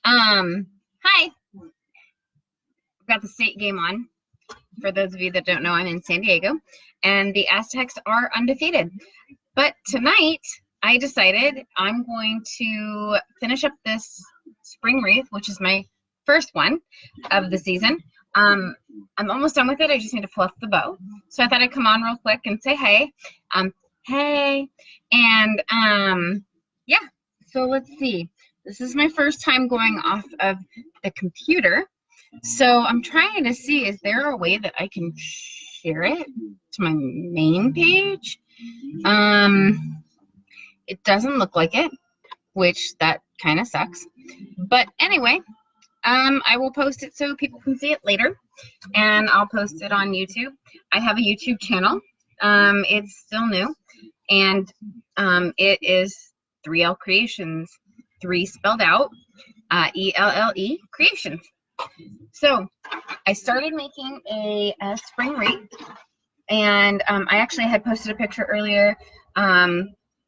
Hi. We've got the state game on. For those of you that don't know, I'm in San Diego, and the Aztecs are undefeated. But tonight, I decided I'm going to finish up this spring wreath, which is my first one of the season. I'm almost done with it. I just need to fluff the bow. So I thought I'd come on real quick and say hey. Hey. And yeah, so let's see. This is my first time going off of the computer. So I'm trying to see, is there a way that I can share it to my main page? It doesn't look like it, which that kind of sucks. But anyway, I will post it so people can see it later, and I'll post it on YouTube. I have a YouTube channel. It's still new, and it is 3L Creations, 3 spelled out, E-L-L-E Creations. So I started making a spring wreath, and I actually had posted a picture earlier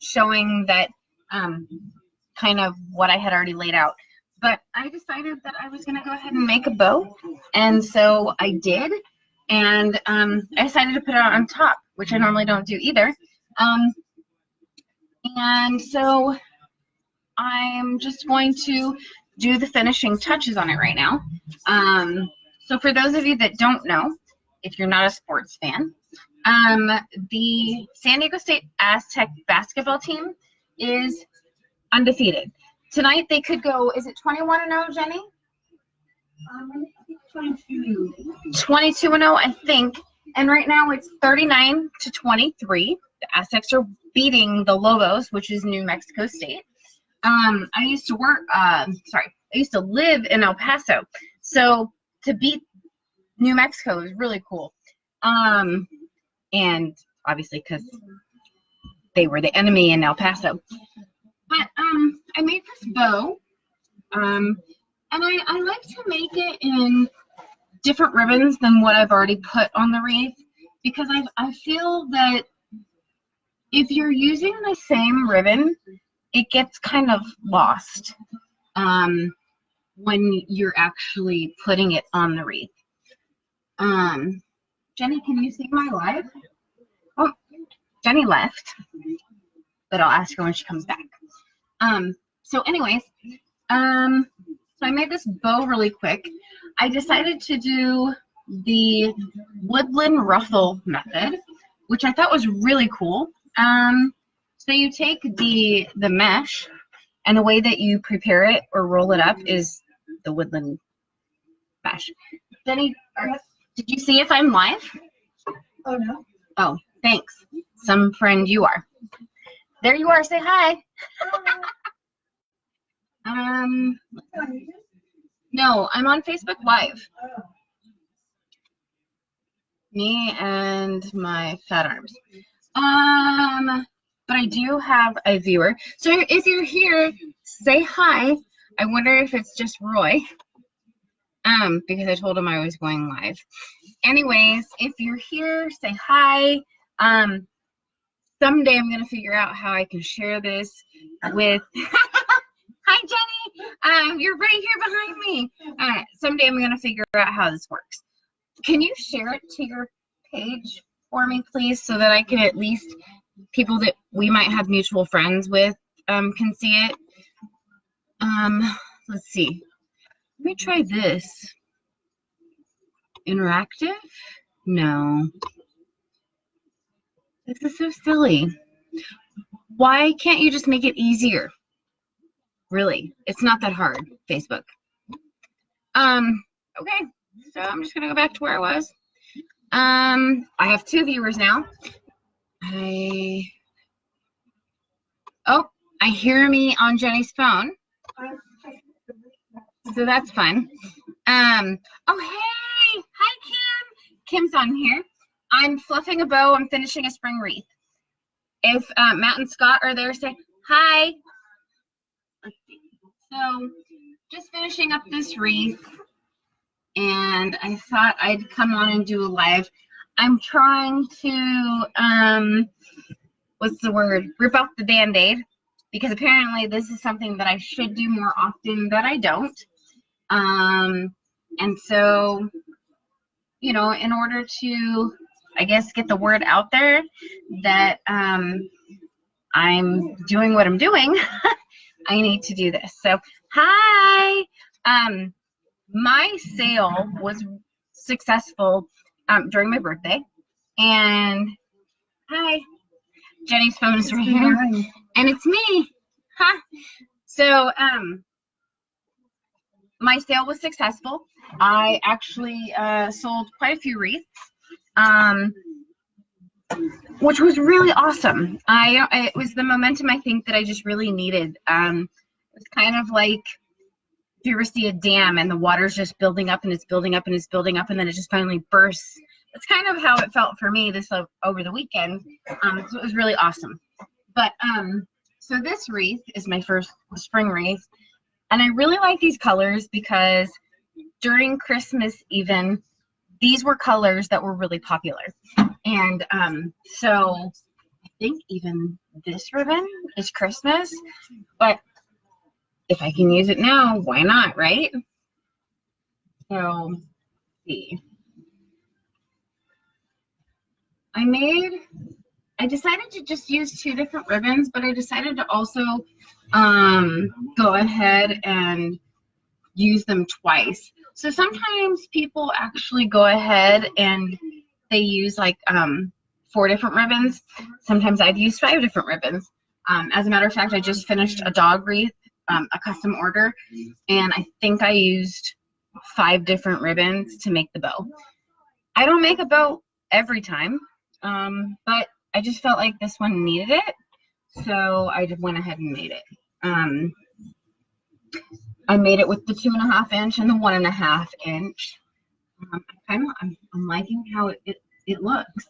showing that kind of what I had already laid out. But I decided that I was going to go ahead and make a bow, and so I did, and I decided to put it on top, which I normally don't do either. And so I'm just going to do the finishing touches on it right now. So for those of you that don't know, if you're not a sports fan, the San Diego State Aztec basketball team is undefeated. Tonight they could go, is it 21-0, Jenny? 22. 22-0, I think. And right now it's 39-23. The Aztecs are beating the Lobos, which is New Mexico State. I used to live in El Paso, so to beat New Mexico is really cool. And obviously because they were the enemy in El Paso. But I made this bow, and I like to make it in different ribbons than what I've already put on the wreath, because I feel that if you're using the same ribbon, it gets kind of lost when you're actually putting it on the wreath. Jenny, can you see my live? Oh, Jenny left, but I'll ask her when she comes back. So anyways, so I made this bow really quick. I decided to do the woodland ruffle method, which I thought was really cool. So you take the mesh, and the way that you prepare it or roll it up is the woodland mesh. Jenny, did you see if I'm live? Oh, no. Oh, thanks. Some friend you are. There you are. Say hi. No, I'm on Facebook Live. Me and my fat arms. But I do have a viewer. So if you're here, say hi. I wonder if it's just Roy. Because I told him I was going live. Anyways, if you're here, say hi. Someday I'm gonna figure out how I can share this with hi Jenny. You're right here behind me. Someday I'm gonna figure out how this works. Can you share it to your page for me, please, so that I can at least people that we might have mutual friends with can see it. Let's see. Let me try this. Interactive? No. This is so silly. Why can't you just make it easier? Really, it's not that hard, Facebook. Okay, so I'm just gonna go back to where I was. I have 2 viewers now. I hear me on Jenny's phone. So that's fun. Oh, hey! Hi, Kim! Kim's on here. I'm fluffing a bow. I'm finishing a spring wreath. If Matt and Scott are there, say hi. So, just finishing up this wreath, and I thought I'd come on and do a live. I'm trying to, what's the word? Rip off the Band-Aid because apparently this is something that I should do more often that I don't. And so, you know, in order to, I guess, get the word out there that I'm doing what I'm doing, I need to do this. So, hi. My sale was successful during my birthday, and hi. Jenny's phone is right here, and it's me. Huh? So, my sale was successful. I actually sold quite a few wreaths, which was really awesome. It was the momentum I think that I just really needed. It's kind of like if you ever see a dam and the water's just building up and it's building up and it's building up and then it just finally bursts. That's kind of how it felt for me this over the weekend. So it was really awesome. But so this wreath is my first spring wreath, and I really like these colors because during Christmas even, these were colors that were really popular. And so I think even this ribbon is Christmas, but if I can use it now, why not, right? So, let's see. I decided to just use 2 different ribbons, but I decided to also go ahead and use them twice. So sometimes people actually go ahead and they use like 4 different ribbons. Sometimes I've used 5 different ribbons. As a matter of fact, I just finished a dog wreath, a custom order, and I think I used 5 different ribbons to make the bow. I don't make a bow every time, but I just felt like this one needed it, so I just went ahead and made it. I made it with the 2.5 inch and the 1.5 inch. I'm liking how it looks.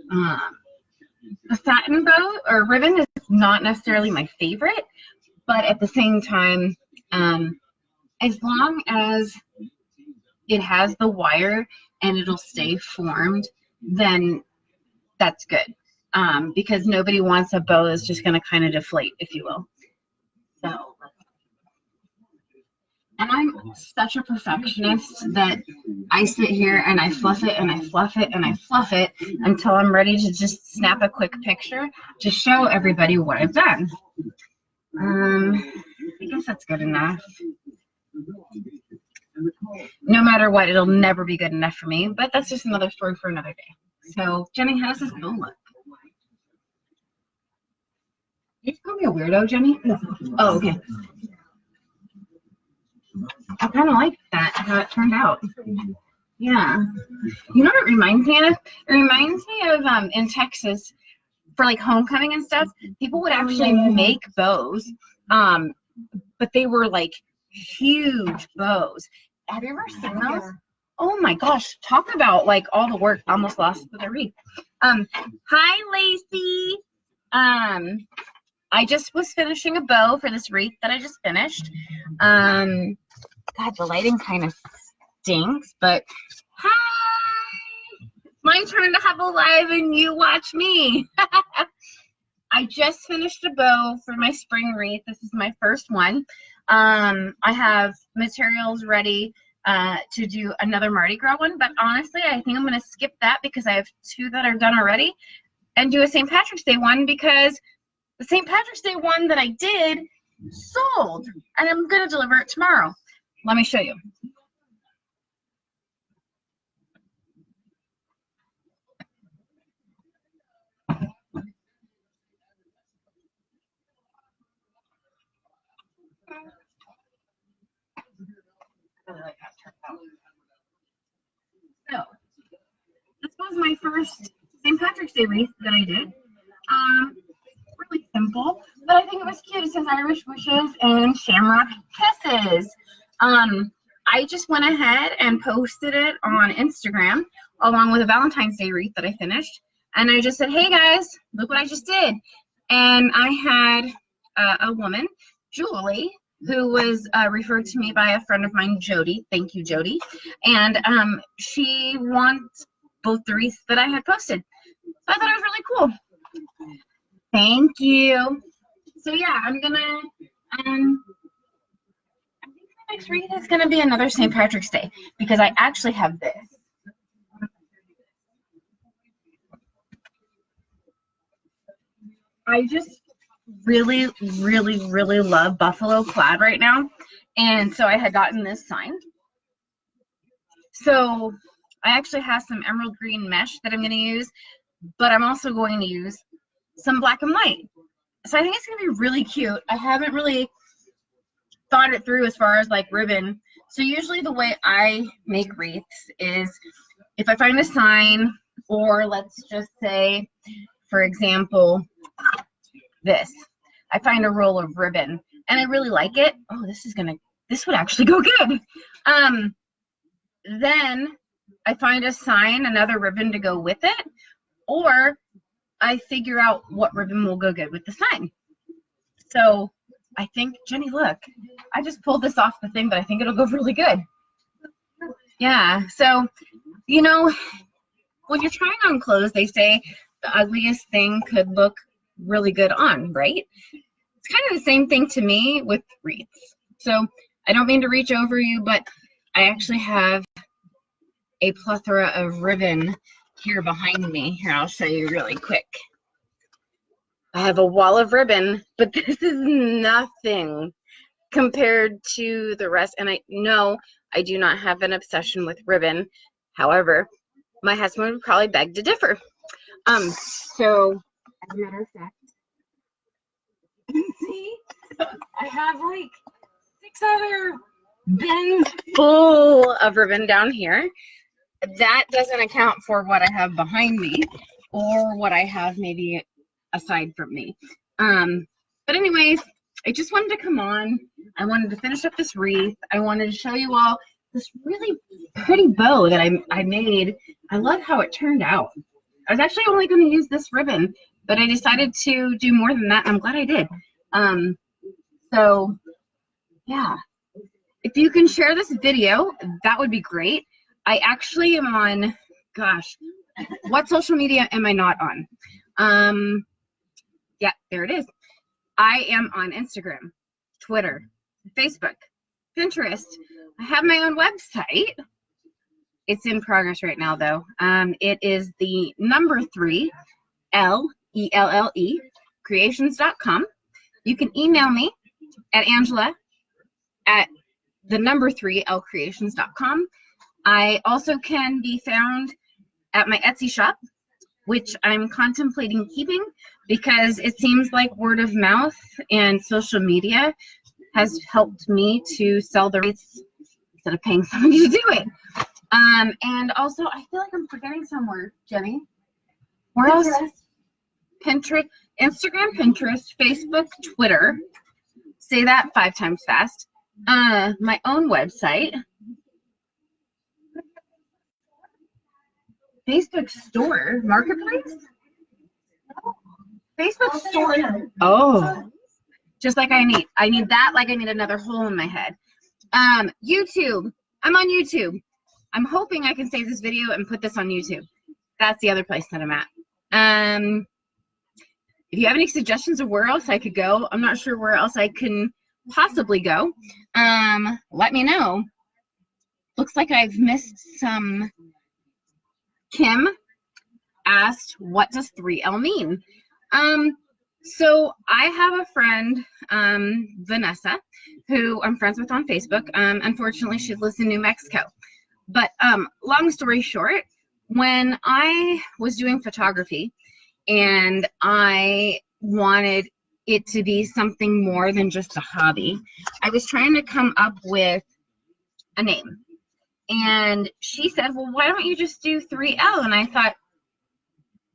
The satin bow or ribbon is not necessarily my favorite, but at the same time, as long as it has the wire and it'll stay formed, then that's good. Because nobody wants a bow that's just going to kind of deflate, if you will. So, and I'm such a perfectionist that I sit here and I fluff it and I fluff it and I fluff it until I'm ready to just snap a quick picture to show everybody what I've done. I guess that's good enough. No matter what, it'll never be good enough for me, but that's just another story for another day. So, Jenny, how does this bow look? You just call me a weirdo, Jenny? Oh, okay. I kind of like that, how it turned out. Yeah. You know what it reminds me of? It reminds me of in Texas, for like homecoming and stuff, people would actually make bows, but they were like huge bows. Have you ever seen those? Oh my gosh, talk about like all the work almost lost with a wreath. Hi Lacey. I just was finishing a bow for this wreath that I just finished. God, the lighting kind of stinks, but hi! My turn to have a live and you watch me. I just finished a bow for my spring wreath. This is my first one. I have materials ready to do another Mardi Gras one, but honestly, I think I'm going to skip that because I have 2 that are done already and do a St. Patrick's Day one because the St. Patrick's Day one that I did sold, and I'm going to deliver it tomorrow. Let me show you. So, this was my first St. Patrick's Day wreath that I did. Really simple, but I think it was cute. It says Irish wishes and shamrock kisses. I just went ahead and posted it on Instagram along with a Valentine's Day wreath that I finished. And I just said, hey guys, look what I just did. And I had a woman, Julie, who was referred to me by a friend of mine, Jody. Thank you, Jody. And she wants both the wreaths that I had posted. So I thought it was really cool. Thank you. So yeah, I'm gonna I think the next wreath is gonna be another St. Patrick's Day because I actually have this. I just really, really, really love buffalo plaid right now. And so I had gotten this sign. So I actually have some emerald green mesh that I'm going to use, but I'm also going to use some black and white. So I think it's going to be really cute. I haven't really thought it through as far as like ribbon. So usually the way I make wreaths is if I find a sign, or let's just say, for example, this. I find a roll of ribbon and I really like it. Oh, this would actually go good. Then I find a sign, another ribbon to go with it, or I figure out what ribbon will go good with the sign. So I think, Jenny, look, I just pulled this off the thing, but I think it'll go really good. Yeah, so, you know, when you're trying on clothes, they say the ugliest thing could look really good on, right? It's kind of the same thing to me with wreaths. So I don't mean to reach over you, but I actually have a plethora of ribbon here behind me. Here, I'll show you really quick. I have a wall of ribbon, but this is nothing compared to the rest. And I know I do not have an obsession with ribbon. However, my husband would probably beg to differ. So as a matter of fact, see, I have like 6 other bins full of ribbon down here. That doesn't account for what I have behind me or what I have maybe aside from me. But anyways, I just wanted to come on. I wanted to finish up this wreath. I wanted to show you all this really pretty bow that I made. I love how it turned out. I was actually only going to use this ribbon, but I decided to do more than that. I'm glad I did. So yeah, if you can share this video, that would be great. I actually am on, gosh, what social media am I not on? Yeah, there it is. I am on Instagram, Twitter, Facebook, Pinterest. I have my own website. It's in progress right now, though. It is the number 3, L-E-L-L-E, creations.com. You can email me at Angela at the number 3, lcreations.com. I also can be found at my Etsy shop, which I'm contemplating keeping because it seems like word of mouth and social media has helped me to sell the wreaths instead of paying somebody to do it. And also, I feel like I'm forgetting somewhere, Jenny. Where else? Pinterest, Instagram, Pinterest, Facebook, Twitter. Say that 5 times fast. My own website. Facebook store, marketplace? Facebook store. Oh, just like I need that, like I need another hole in my head. YouTube. I'm on YouTube. I'm hoping I can save this video and put this on YouTube. That's the other place that I'm at. If you have any suggestions of where else I could go, I'm not sure where else I can possibly go. Let me know. Looks like I've missed some. Kim asked, what does 3L mean? So I have a friend, Vanessa, who I'm friends with on Facebook. Unfortunately, she lives in New Mexico. But long story short, when I was doing photography and I wanted it to be something more than just a hobby, I was trying to come up with a name. And she said, well, why don't you just do 3L? And I thought,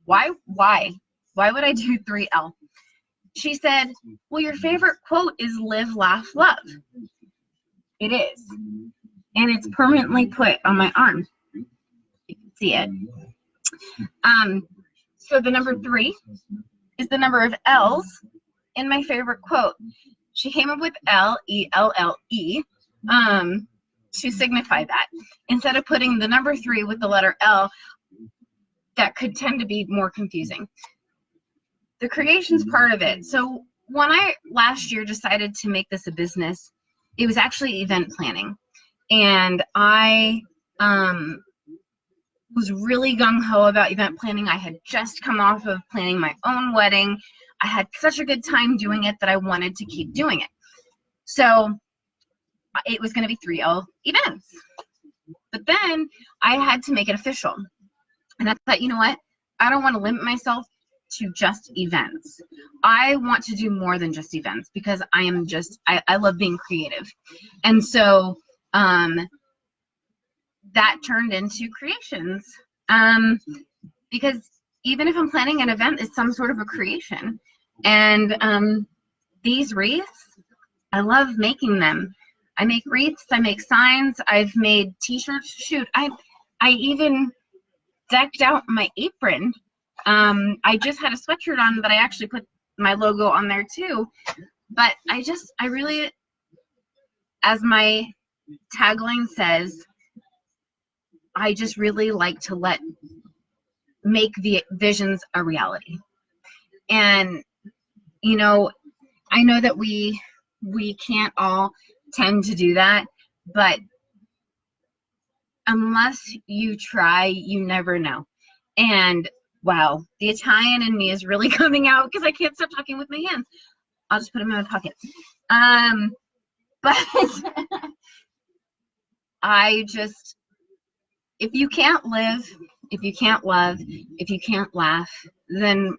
why would I do 3L? She said, well, your favorite quote is live, laugh, love. It is. And it's permanently put on my arm. You can see it. So the number 3 is the number of L's in my favorite quote. She came up with L-E-L-L-E to signify that. Instead of putting the number 3 with the letter L, that could tend to be more confusing. The creation's part of it. So when I last year decided to make this a business, it was actually event planning. And I was really gung-ho about event planning. I had just come off of planning my own wedding. I had such a good time doing it that I wanted to keep doing it. So it was going to be 3L events. But then I had to make it official. And I thought, you know what? I don't want to limit myself to just events. I want to do more than just events because I love being creative. And so that turned into creations, because even if I'm planning an event, it's some sort of a creation. And these wreaths, I love making them. I make wreaths, I make signs, I've made t-shirts. Shoot, I even decked out my apron. I just had a sweatshirt on, but I actually put my logo on there too. But I really, as my tagline says, I just really like to make the visions a reality. And, you know, I know that we can't all tend to do that, but unless you try, you never know. And wow, the Italian in me is really coming out because I can't stop talking with my hands. I'll just put them in my pocket. But if you can't live, if you can't love, if you can't laugh, then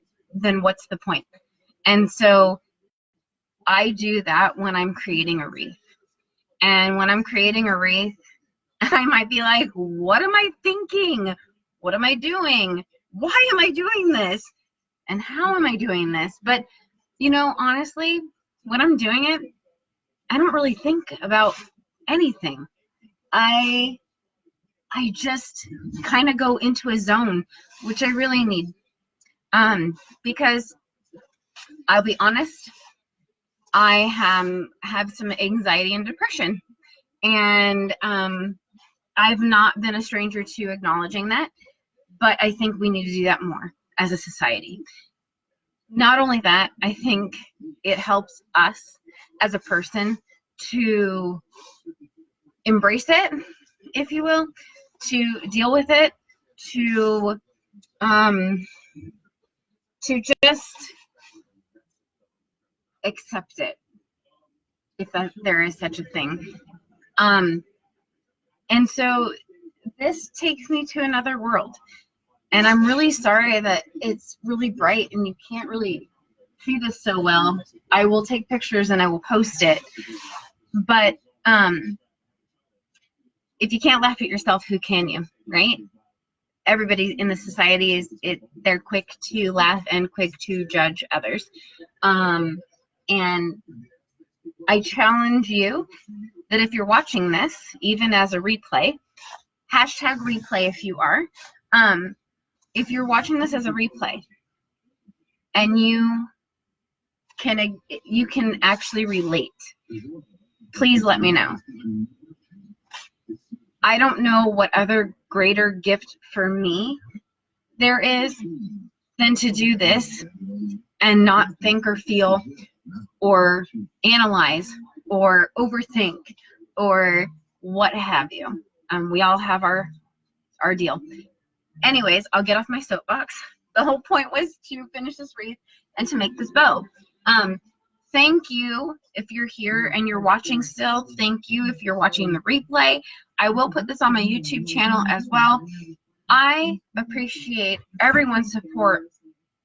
what's the point? And so I do that when I'm creating a wreath. And when I'm creating a wreath, I might be like, what am I thinking? What am I doing? Why am I doing this? And how am I doing this? But, you know, honestly, when I'm doing it, I don't really think about anything. I just kind of go into a zone, which I really need. Because I'll be honest, I have some anxiety and depression. And I've not been a stranger to acknowledging that, but I think we need to do that more as a society. Not only that, I think it helps us as a person to embrace it, if you will, to deal with it, to just accept it, if there is such a thing. And so this takes me to another world. And I'm really sorry that it's really bright and you can't really see this so well. I will take pictures and I will post it. But if you can't laugh at yourself, who can you, right? Everybody in the society they're quick to laugh and quick to judge others. And I challenge you that if you're watching this, even as a replay, #replay if you are, if you're watching this as a replay and you can actually relate, please let me know. I don't know what other greater gift for me there is than to do this and not think or feel or analyze or overthink or what have you. We all have our deal. Anyways, I'll get off my soapbox. The whole point was to finish this wreath and to make this bow. Thank you if you're here and you're watching still. Thank you if you're watching the replay. I will put this on my YouTube channel as well. I appreciate everyone's support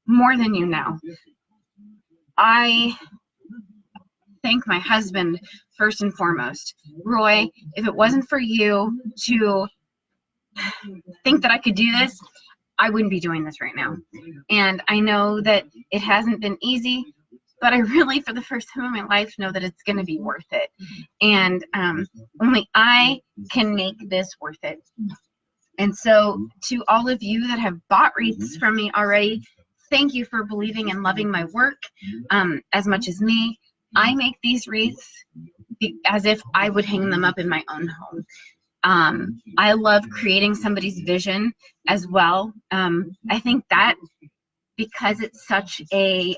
more than you know. I thank my husband first and foremost. Roy, if it wasn't for you to think that I could do this, I wouldn't be doing this right now. And I know that it hasn't been easy, but I really, for the first time in my life, know that it's going to be worth it. And only I can make this worth it. And so to all of you that have bought wreaths from me already, thank you for believing and loving my work as much as me. I make these wreaths as if I would hang them up in my own home. I love creating somebody's vision as well. I think that because it's such a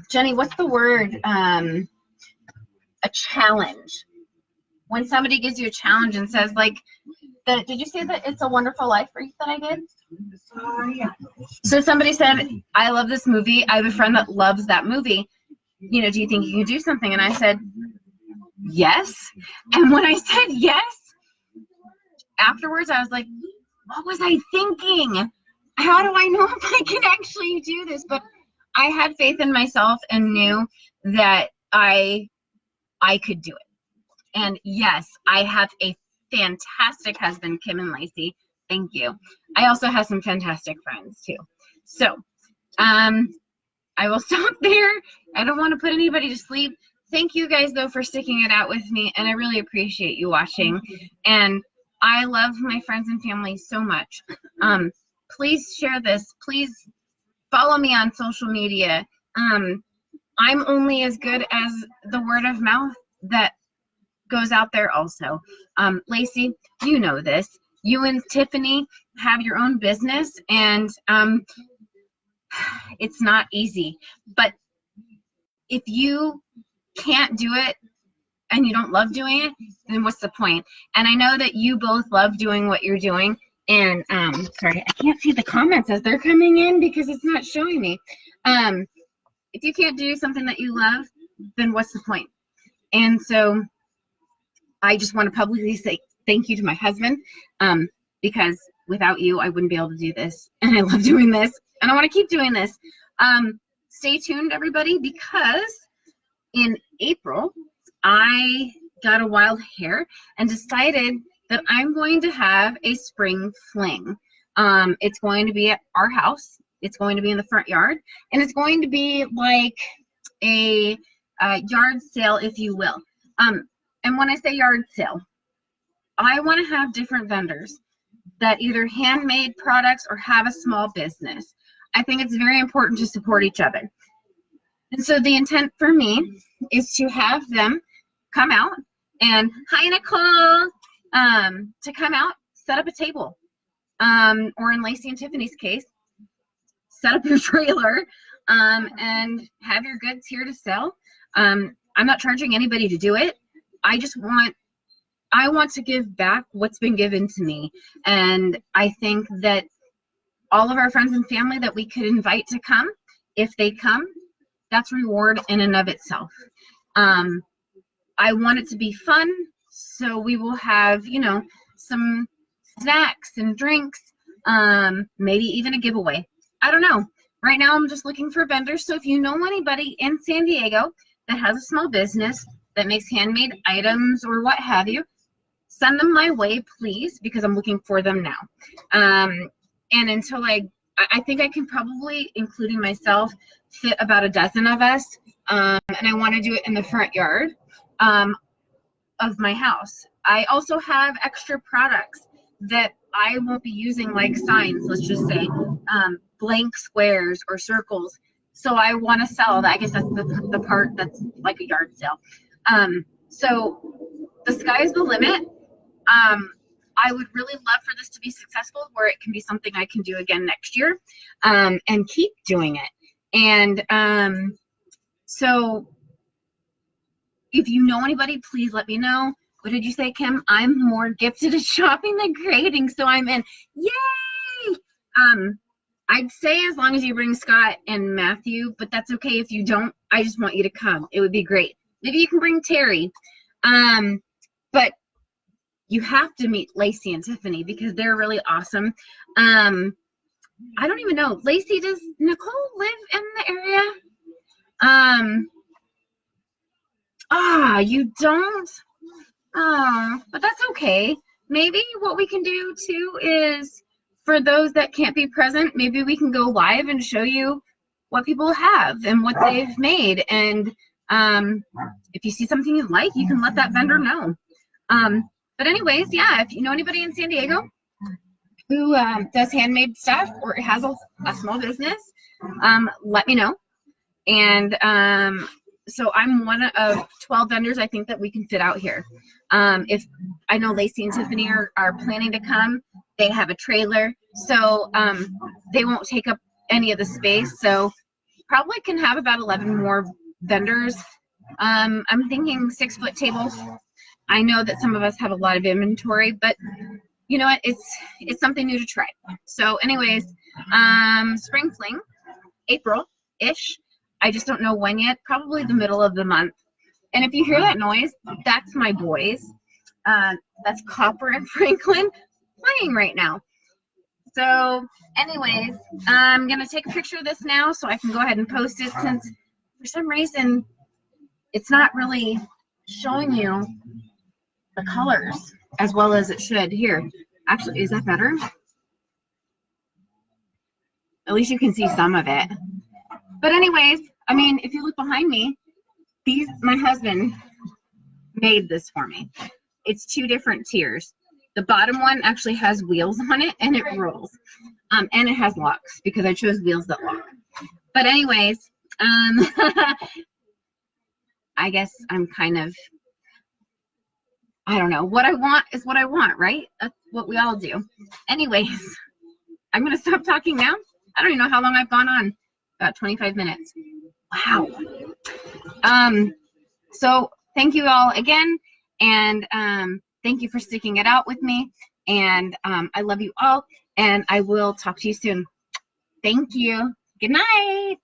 Jenny, what's the word? A challenge. When somebody gives you a challenge and says, like, did you say that It's a Wonderful Life Wreath that I did? Yeah. So somebody said, I love this movie. I have a friend that loves that movie. You know, do you think you can do something? And I said, yes. And when I said yes, afterwards I was like, what was I thinking? How do I know if I can actually do this? But I had faith in myself and knew that I could do it. And yes, I have a fantastic husband, Kim and Lacey. Thank you. I also have some fantastic friends too. So, I will stop there. I don't want to put anybody to sleep. Thank you guys though for sticking it out with me, and I really appreciate you watching. And I love my friends and family so much. Please share this. Please follow me on social media. I'm only as good as the word of mouth that goes out there also. Lacey, you know this. You and Tiffany have your own business, and it's not easy. But if you can't do it and you don't love doing it, then what's the point? And I know that you both love doing what you're doing. And sorry, I can't see the comments as they're coming in because it's not showing me. If you can't do something that you love, then what's the point? And so I just want to publicly say thank you to my husband, because without you, I wouldn't be able to do this. And I love doing this, and I want to keep doing this. Stay tuned, everybody, because in April, I got a wild hair and decided that I'm going to have a spring fling. It's going to be at our house. It's going to be in the front yard, and it's going to be like a yard sale, if you will. And when I say yard sale, I want to have different vendors that either handmade products or have a small business. I think it's very important to support each other. And so the intent for me is to have them come out and, hi Nicole, to come out, set up a table, or in Lacey and Tiffany's case, set up your trailer, and have your goods here to sell. I'm not charging anybody to do it. I want to give back what's been given to me. And I think that all of our friends and family that we could invite to come, if they come, that's reward in and of itself. I want it to be fun, so we will have, you know, some snacks and drinks, maybe even a giveaway. I don't know. Right now I'm just looking for vendors, so if you know anybody in San Diego that has a small business that makes handmade items or what have you, send them my way, please, because I'm looking for them now. And until I think I can probably, including myself, fit about a dozen of us, and I want to do it in the front yard of my house. I also have extra products that I won't be using, like signs, let's just say, blank squares or circles. So I want to sell that. I guess that's the part that's like a yard sale. So the sky's the limit. I would really love for this to be successful, where it can be something I can do again next year, and keep doing it. And so if you know anybody, please let me know. What did you say, Kim? I'm more gifted at shopping than creating, so I'm in. Yay! I'd say as long as you bring Scott and Matthew, but that's okay if you don't. I just want you to come. It would be great. Maybe you can bring Terry. But you have to meet Lacey and Tiffany because they're really awesome. I don't even know. Lacey, does Nicole live in the area? You don't? But that's okay. Maybe what we can do too is, for those that can't be present, maybe we can go live and show you what people have and what they've made. And if you see something you like, you can let that vendor know. But anyways, yeah, if you know anybody in San Diego who does handmade stuff or has a small business, let me know. And so I'm one of 12 vendors I think that we can fit out here. If I know Lacey and Tiffany are planning to come, they have a trailer, so they won't take up any of the space. So probably can have about 11 more vendors. I'm thinking 6-foot tables. I know that some of us have a lot of inventory, but you know what? It's something new to try. So anyways, spring fling, April-ish. I just don't know when yet, probably the middle of the month. And if you hear that noise, that's my boys. That's Copper and Franklin playing right now. So anyways, I'm going to take a picture of this now so I can go ahead and post it, since for some reason it's not really showing you the colors as well as it should. Here, actually, is that better? At least you can see some of it. But anyways, I mean, if you look behind me, my husband made this for me. It's 2 different tiers. The bottom one actually has wheels on it and it rolls. And it has locks because I chose wheels that lock. But anyways, I guess I'm kind of, I don't know. What I want is what I want, right? That's what we all do. Anyways, I'm going to stop talking now. I don't even know how long I've gone on. About 25 minutes. Wow. So thank you all again. And thank you for sticking it out with me. And I love you all. And I will talk to you soon. Thank you. Good night.